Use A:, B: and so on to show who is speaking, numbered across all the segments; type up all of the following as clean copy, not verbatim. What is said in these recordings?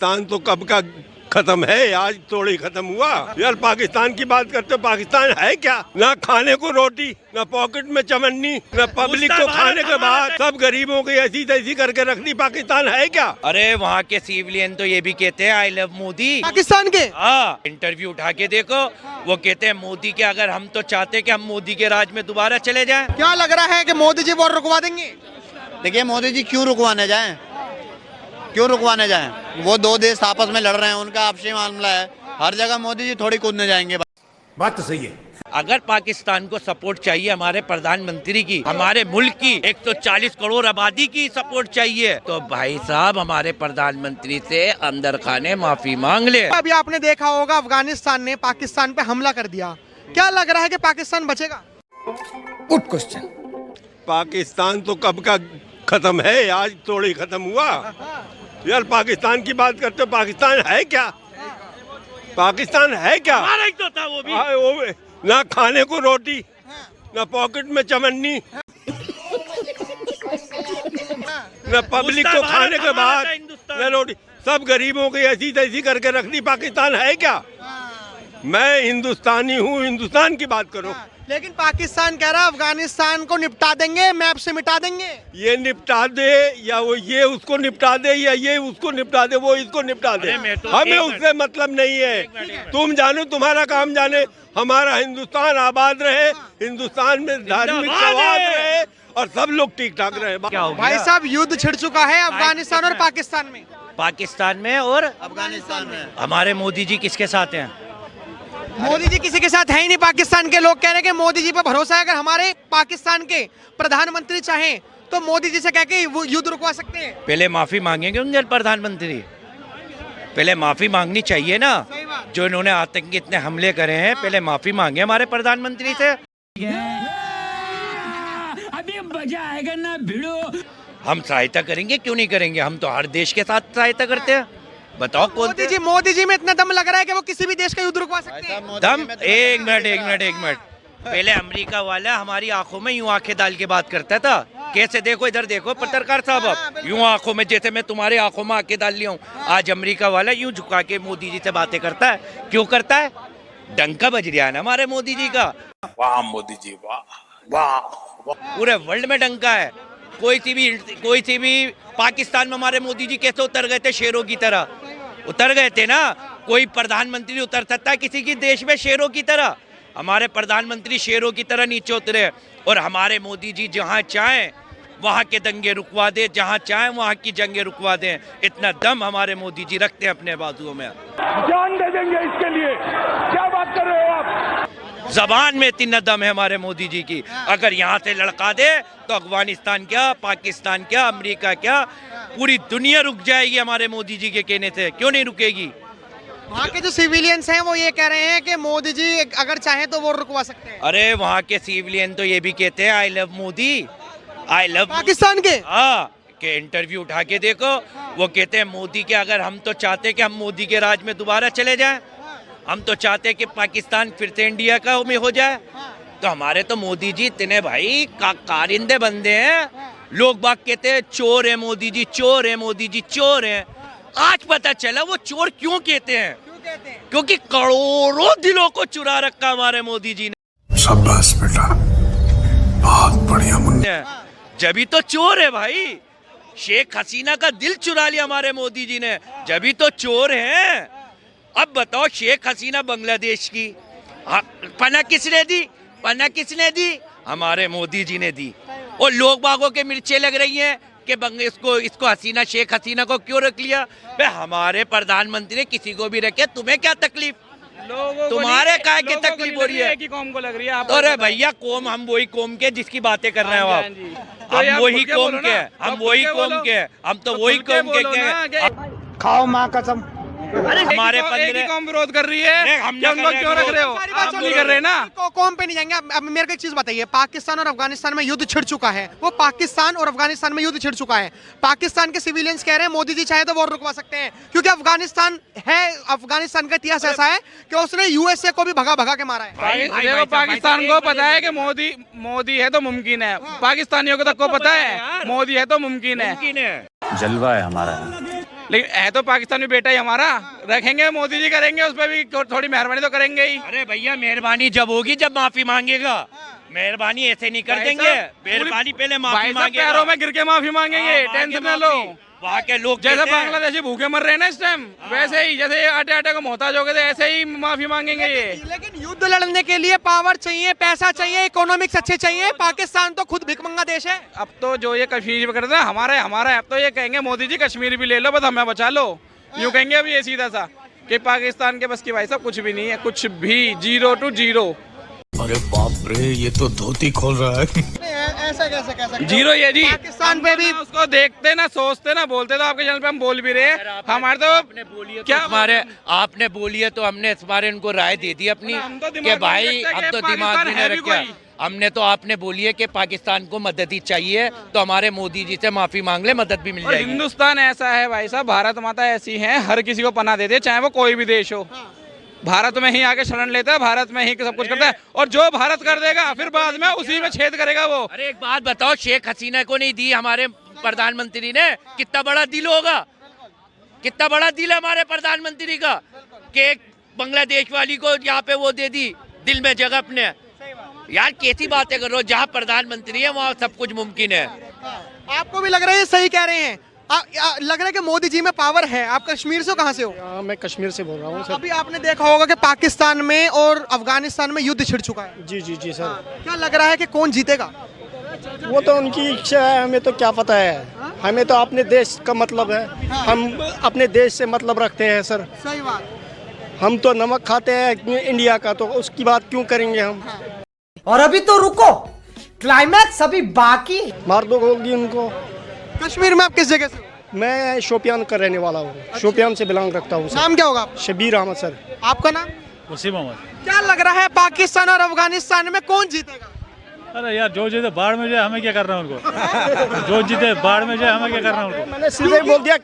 A: पाकिस्तान तो कब का खत्म है, आज थोड़ी खत्म हुआ। यार पाकिस्तान की बात करते हो, पाकिस्तान है क्या? ना खाने को रोटी, ना पॉकेट में चमन्नी, ना पब्लिक को खाने के बाद सब गरीबों की ऐसी तैसी करके रख दी। पाकिस्तान है क्या?
B: अरे वहाँ के सिविलियन तो ये भी कहते हैं आई लव मोदी।
C: पाकिस्तान के
B: हाँ, इंटरव्यू उठा के देखो, वो कहते हैं मोदी के, अगर हम तो चाहते कि हम मोदी के राज में दोबारा चले जाएं।
C: क्या लग रहा है कि मोदी जी वोट रुकवा देंगे?
D: देखिए मोदी जी क्यों रुकवाने जाएं, क्यों रुकवाने जाएं? वो दो देश आपस में लड़ रहे हैं, उनका आपसी मामला है। हर जगह मोदी जी थोड़ी कूदने जाएंगे।
E: बात तो सही है।
B: अगर पाकिस्तान को सपोर्ट चाहिए हमारे प्रधानमंत्री की, हमारे मुल्क की 140 करोड़ आबादी की सपोर्ट चाहिए, तो भाई साहब हमारे प्रधानमंत्री से अंदर खाने माफी मांग ले।
C: अभी आपने देखा होगा अफगानिस्तान ने पाकिस्तान पे हमला कर दिया, क्या लग रहा है कि पाकिस्तान बचेगा?
E: Good question.
A: पाकिस्तान तो कब का खत्म है, आज थोड़ी खत्म हुआ। यार पाकिस्तान की बात करते हो, पाकिस्तान है क्या? पाकिस्तान है क्या?
B: हमारा ही तो था वो भी।
A: वो ना खाने को रोटी, ना पॉकेट में चमन्नी, ना पब्लिक को खाने के बाद ना रोटी, सब गरीबों की ऐसी तैसी करके रख दी। पाकिस्तान है क्या? मैं हिंदुस्तानी हूँ, हिंदुस्तान की बात करो।
C: लेकिन पाकिस्तान कह रहा है अफगानिस्तान को निपटा देंगे, मैप से मिटा देंगे।
A: ये निपटा दे या वो ये उसको निपटा दे, या ये उसको निपटा दे, वो इसको निपटा दे, हमें उससे मतलब नहीं है। तुम जानो, तुम्हारा काम जाने। हमारा हिंदुस्तान आबाद रहे, हिंदुस्तान में धार्मिक सवाद रहे और सब लोग ठीक ठाक रहे।
B: क्या हो
C: भाई
B: गया?
C: साहब युद्ध छिड़ चुका है अफगानिस्तान और पाकिस्तान में।
B: पाकिस्तान में और
D: अफगानिस्तान में
B: हमारे मोदी जी किसके साथ हैं?
C: मोदी जी किसी के साथ है ही नहीं। पाकिस्तान के लोग कह रहे हैं कि मोदी जी पर भरोसा है, अगर हमारे पाकिस्तान के प्रधानमंत्री चाहें तो मोदी जी से कह के वो युद्ध रुकवा सकते हैं।
B: पहले माफी मांगेंगे उनके प्रधानमंत्री, पहले माफी मांगनी चाहिए ना। जो इन्होंने आतंकी इतने हमले करे हैं, पहले माफी मांगे हमारे प्रधानमंत्री से।
E: अभी मजा आएगा ना भिड़ो।
B: हम सहायता करेंगे, क्यों नहीं करेंगे? हम तो हर देश के साथ सहायता करते हैं। बताओ कौन?
C: मोदी जी में इतना दम लग रहा है कि वो किसी भी देश का युद्ध रुकवा सकते हैं।
B: दम? एक मिनट। पहले अमेरिका वाला हमारी आंखों में यूं आंखें डाल के बात करता था। कैसे? देखो इधर देखो पत्रकार साहब, अब यूं आंखों में, जैसे मैं तुम्हारे आंखों में आंखें डाल लिया हूँ। आज अमेरिका वाला यूं झुका के मोदी जी से बातें करता है। क्यों करता है? डंका बज रहा है ना हमारे मोदी जी का।
E: वाह मोदी जी, वाह वाह।
B: पूरे वर्ल्ड में डंका है। कोई सी भी पाकिस्तान में हमारे मोदी जी कैसे उतर गए थे? शेरों की तरह उतर गए थे ना। कोई प्रधानमंत्री उतर सकता है किसी की देश में शेरों की तरह? हमारे प्रधानमंत्री शेरों की तरह नीचे उतरे, और हमारे मोदी जी जहां चाहें वहां के दंगे रुकवा दे, जहां चाहें वहां की जंगे रुकवा दें। इतना दम हमारे मोदी जी रखते हैं अपने बाजुओं में।
E: जान दे देंगे इसके लिए। क्या बात कर रहे हो आप?
B: जबान में इतना दम है हमारे मोदी जी की। अगर यहाँ से लड़का दे तो अफगानिस्तान क्या, पाकिस्तान क्या, अमेरिका क्या, पूरी दुनिया रुक जाएगी हमारे मोदी जी के कहने से। क्यों नहीं रुकेगी?
C: वहाँ के जो सिविलियंस हैं वो ये कह रहे हैं कि मोदी जी अगर चाहें तो वो रुकवा सकते हैं।
B: अरे वहाँ के सिविलियन तो ये भी कहते हैं I love Modi, I love
C: Pakistan के।
B: हाँ, के इंटरव्यू उठा के देखो, वो कहते हैं मोदी के, अगर हम तो चाहते कि हम मोदी के राज में दोबारा चले जाएं, हम तो चाहते कि पाकिस्तान फिर से इंडिया का में हो जाए, तो हमारे तो मोदी जी इतने भाई कारिंदे बंदे हैं। लोग बाग कहते हैं चोर है मोदी जी, चोर है मोदी जी, चोर है। आज पता चला वो चोर क्यों कहते हैं। क्योंकि करोड़ों दिलों को चुरा रखा हमारे मोदी जी ने।
F: शाबाश बेटा, बहुत बढ़िया मुन्ना।
B: जभी तो चोर है भाई। शेख हसीना का दिल चुरा लिया हमारे मोदी जी ने, जभी तो चोर हैं। अब बताओ, शेख हसीना बांग्लादेश की पना किसने दी? पना किसने दी? हमारे मोदी जी ने दी। और लोग बागों के मिर्चें लग रही हैं कि इसको हसीना, शेख हसीना को क्यों रख लिया? बे हमारे प्रधानमंत्री ने किसी को भी रखे, तुम्हें क्या तकलीफ? तुम्हारे काय की तकलीफ हो रही है?
G: कौम को लग रही है।
B: अरे भैया, कौम हम वही कौम के जिसकी बातें कर रहे हो आप। हम वही कौम के, हम वही कौम के, हम तो वही कौम के।
E: खाओ माँ कसम।
B: हमारे
G: कौम विरोध कर रही है,
B: हम
G: उनको क्यों रख रहे हो? आप नहीं कर रहे ना।
C: कौम पे नहीं जाएंगे। अब मेरे को एक चीज बताइए, पाकिस्तान और अफगानिस्तान में युद्ध छिड़ चुका है। वो पाकिस्तान और अफगानिस्तान में युद्ध छिड़ चुका है। पाकिस्तान के सिविलियंस कह रहे हैं मोदी जी चाहे तो वो रुकवा सकते हैं, क्योंकि अफगानिस्तान का इतिहास ऐसा है कि उसने यूएसए को भी भगा के मारा है।
G: देखो, पाकिस्तान को पता है कि मोदी है तो मुमकिन है। पाकिस्तानियों को तक को पता है मोदी है तो मुमकिन है।
H: जलवा है हमारा।
G: लेकिन है तो पाकिस्तान भी बेटा ही हमारा, रखेंगे मोदी जी, करेंगे उस पर भी थोड़ी मेहरबानी तो करेंगे ही।
B: अरे भैया मेहरबानी जब होगी जब माफी मांगेगा, मेहरबानी ऐसे नहीं कर
G: भाई
B: देंगे,
G: साहब,
B: मेहरबानी पहले
G: भाई
B: माफी
G: साहब
B: मांगेगा।
G: पैरों में गिर के माफी मांगेंगे,
B: हाँ,
G: टेंशन
B: मांगे
G: न लो।
B: माफी। वहाँ के लोग
G: जैसे
B: कहते हैं-
G: बांग्लादेशी भूखे मर रहे हैं ना इस टाइम, वैसे ही जैसे आटे आटे को मोहताज हो गए थे, ऐसे ही माफी मांगेंगे ये।
C: लेकिन युद्ध लड़ने के लिए पावर चाहिए, पैसा चाहिए, इकोनॉमिक्स अच्छे चाहिए। पाकिस्तान तो खुद भिखमंगा देश है।
G: अब तो जो ये कश्मीर पे करते हैं हमारा है, अब तो ये कहेंगे मोदी जी कश्मीर भी ले लो, बस हमें बचा लो, यूँ कहेंगे अभी ये सीधा सा कि पाकिस्तान के बस की भाई साहब कुछ भी नहीं है, कुछ भी, 0 to 0।
F: अरे बाप रे, ये तो धोती खोल रहा है।
C: ऐसा कैसे कह सकते हो?
G: 0 ये जी।
C: पाकिस्तान पे भी
G: उसको देखते ना, सोचते ना, बोलते तो आपके चैनल पे हम बोल भी रहे हैं, हमारे तो
B: आपने बोली है
G: क्या
B: तो हमारे आपने बोली है तो हमने इस बारे उनको राय दे दी अपनी
G: हम तो
B: कि
G: दिमाग
B: भाई
G: में रखते
B: अब
G: हैं
B: तो
G: कि
B: दिमाग
G: पाकिस्तान
B: में
G: है
B: नहीं
G: भी
B: रखा।
G: कोई।
B: हमने तो आपने बोली है कि पाकिस्तान को मदद ही चाहिए तो हमारे मोदी जी से माफी मांग ले, मदद भी मिल
G: और
B: जाएगी।
G: हिंदुस्तान ऐसा है भाई साहब, भारत माता ऐसी है, हर किसी को पनाह देते, चाहे वो कोई भी देश हो। भारत में ही आके शरण लेता है, भारत में ही सब कुछ करता है, और जो भारत कर देगा फिर बाद में उसी में छेद करेगा वो।
B: अरे एक बात बताओ, शेख हसीना को नहीं दी हमारे प्रधानमंत्री ने, कितना बड़ा दिल होगा, कितना बड़ा दिल है हमारे प्रधानमंत्री का कि एक बांग्लादेश वाली को यहाँ पे वो दे दी, दिल में जगह अपने। यार कैसी बातें कर रहे हो, जहाँ प्रधानमंत्री है वहाँ सब कुछ मुमकिन है।
C: आपको भी लग रहा है ये सही कह रहे हैं? लग रहा है कि मोदी जी में पावर है। आप कश्मीर से हो, कहाँ से हो?
H: मैं कश्मीर से बोल रहा हूँ सर।
C: अभी आपने देखा होगा कि पाकिस्तान में और अफगानिस्तान में युद्ध छिड़ चुका है।
H: जी जी जी सर।
C: क्या लग रहा है कि कौन जीतेगा?
H: वो तो उनकी इच्छा है, हमें तो क्या पता है। हमें तो अपने देश का मतलब है, हम अपने देश से मतलब रखते हैं सर।
C: सही बात।
H: हम तो नमक खाते हैं इंडिया का, तो उसकी बात क्यों करेंगे हम।
I: और अभी तो रुको, क्लाइमैक्स अभी बाकी।
H: मार दो गोली उनको।
C: कश्मीर में आप किस जगह से हो?
H: मैं शोपियान का रहने वाला हूँ, शोपियान से बिलोंग रखता हूँ सर।
C: नाम क्या होगा आपका?
H: शबीर अहमद सर।
C: आपका नाम?
J: वसीम अहमद।
C: क्या लग रहा है पाकिस्तान और अफगानिस्तान में कौन जीतेगा?
J: अरे यार जो जीते बाढ़ में जाए, हमें क्या करना है उनको। जो जीते बाढ़ में जाए, हमें क्या करना है उनको।
H: मैंने सीधे बोल दिया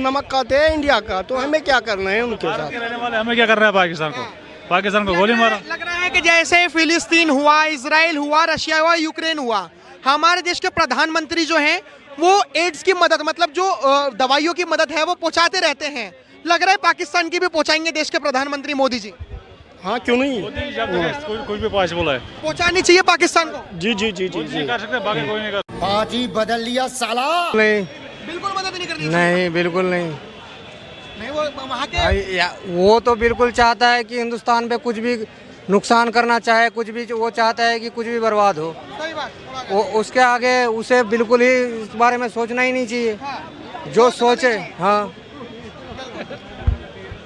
H: नमक खाते हैं इंडिया का, तो हमें क्या करना है उनके साथ।
J: रहने वाले हमें क्या करना है पाकिस्तान को, पाकिस्तान को गोली मारो।
C: लग रहा है कि जैसे फिलिस्तीन हुआ, इजराइल हुआ, रशिया हुआ, यूक्रेन हुआ, हमारे देश के प्रधानमंत्री जो हैं वो एड्स की मदद, मतलब जो दवाइयों की मदद है वो पहुंचाते रहते हैं। लग रहा है पाकिस्तान की भी पहुंचाएंगे देश के प्रधानमंत्री मोदी जी।
H: हाँ क्यों नहीं,
J: कोई भी पॉसिबल है,
C: पहुंचानी चाहिए पाकिस्तान को।
H: जी जी जी जी जी।
J: कर सकते हैं, बाकी कोई नहीं कर।
I: पार्टी बदल लिया साला।
H: नहीं
C: बिल्कुल मदद नहीं करनी।
H: नहीं बिल्कुल नहीं।
C: नहीं वो वहाँ के
I: वो तो बिल्कुल चाहता है कि हिंदुस्तान पे कुछ भी नुकसान करना चाहे, कुछ भी वो चाहता है कि कुछ भी बर्बाद हो।
C: सही बात।
I: वो उसके आगे उसे बिल्कुल ही इस बारे में सोचना ही नहीं चाहिए। जो सोचे, हाँ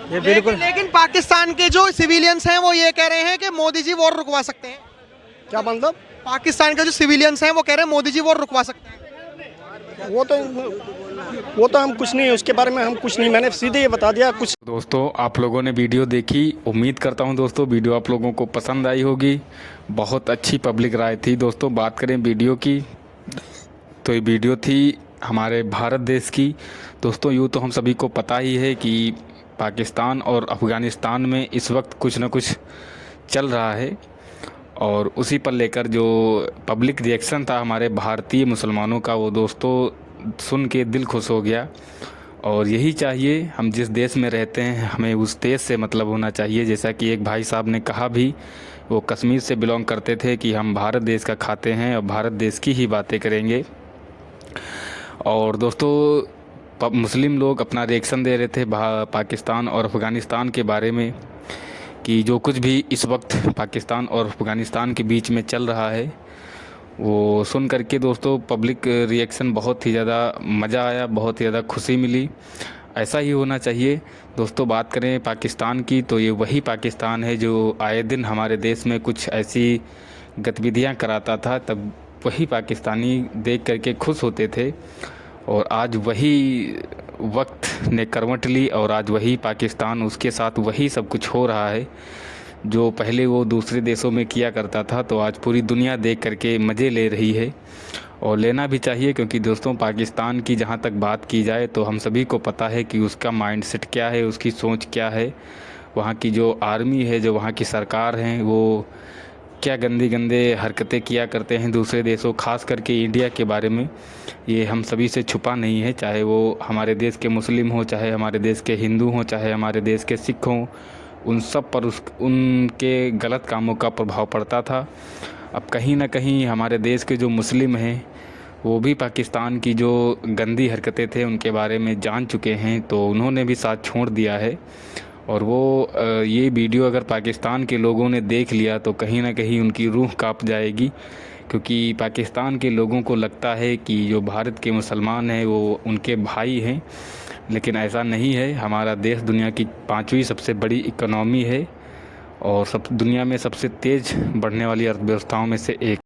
I: ये बिल्कुल।
C: लेकिन पाकिस्तान के जो सिविलियंस हैं वो ये कह रहे हैं कि मोदी जी वॉर रुकवा सकते हैं।
H: क्या मतलब?
C: पाकिस्तान के जो सिविलियंस हैं वो कह रहे हैं मोदी जी वॉर रुकवा सकते हैं।
H: वो तो हम कुछ नहीं, उसके बारे में हम कुछ नहीं, मैंने सीधे ये बता दिया कुछ।
K: दोस्तों आप लोगों ने वीडियो देखी, उम्मीद करता हूं दोस्तों वीडियो आप लोगों को पसंद आई होगी। बहुत अच्छी पब्लिक राय थी दोस्तों। बात करें वीडियो की तो ये वीडियो थी हमारे भारत देश की। दोस्तों यूँ तो हम सभी को पता ही है कि पाकिस्तान और अफ़गानिस्तान में इस वक्त कुछ न कुछ चल रहा है, और उसी पर लेकर जो पब्लिक रिएक्शन था हमारे भारतीय मुसलमानों का, वो दोस्तों सुन के दिल खुश हो गया। और यही चाहिए, हम जिस देश में रहते हैं हमें उस देश से मतलब होना चाहिए। जैसा कि एक भाई साहब ने कहा भी, वो कश्मीर से बिलोंग करते थे कि हम भारत देश का खाते हैं और भारत देश की ही बातें करेंगे। और दोस्तों मुस्लिम लोग अपना रिएक्शन दे रहे थे पाकिस्तान और अफ़गानिस्तान के बारे में, कि जो कुछ भी इस वक्त पाकिस्तान और अफ़गानिस्तान के बीच में चल रहा है, वो सुन करके दोस्तों पब्लिक रिएक्शन बहुत ही ज़्यादा मज़ा आया, बहुत ही ज़्यादा खुशी मिली। ऐसा ही होना चाहिए दोस्तों। बात करें पाकिस्तान की तो ये वही पाकिस्तान है जो आए दिन हमारे देश में कुछ ऐसी गतिविधियां कराता था, तब वही पाकिस्तानी देख करके खुश होते थे। और आज वही वक्त ने करवट ली और आज वही पाकिस्तान, उसके साथ वही सब कुछ हो रहा है जो पहले वो दूसरे देशों में किया करता था। तो आज पूरी दुनिया देख करके मज़े ले रही है, और लेना भी चाहिए, क्योंकि दोस्तों पाकिस्तान की जहाँ तक बात की जाए तो हम सभी को पता है कि उसका माइंडसेट क्या है, उसकी सोच क्या है। वहाँ की जो आर्मी है, जो वहाँ की सरकार है, वो क्या गंदी गंदे हरकतें किया करते हैं दूसरे देशों, खास करके इंडिया के बारे में, ये हम सभी से छुपा नहीं है। चाहे वो हमारे देश के मुस्लिम हो, चाहे हमारे देश के हिंदू हों, चाहे हमारे देश के सिख हों, उन सब पर उनके गलत कामों का प्रभाव पड़ता था। अब कहीं ना कहीं हमारे देश के जो मुस्लिम हैं वो भी पाकिस्तान की जो गंदी हरकतें थे उनके बारे में जान चुके हैं, तो उन्होंने भी साथ छोड़ दिया है। और वो ये वीडियो अगर पाकिस्तान के लोगों ने देख लिया तो कहीं ना कहीं उनकी रूह कांप जाएगी, क्योंकि पाकिस्तान के लोगों को लगता है कि जो भारत के मुसलमान हैं वो उनके भाई हैं, लेकिन ऐसा नहीं है। हमारा देश दुनिया की 5वीं सबसे बड़ी इकोनॉमी है और दुनिया में सबसे तेज़ बढ़ने वाली अर्थव्यवस्थाओं में से एक।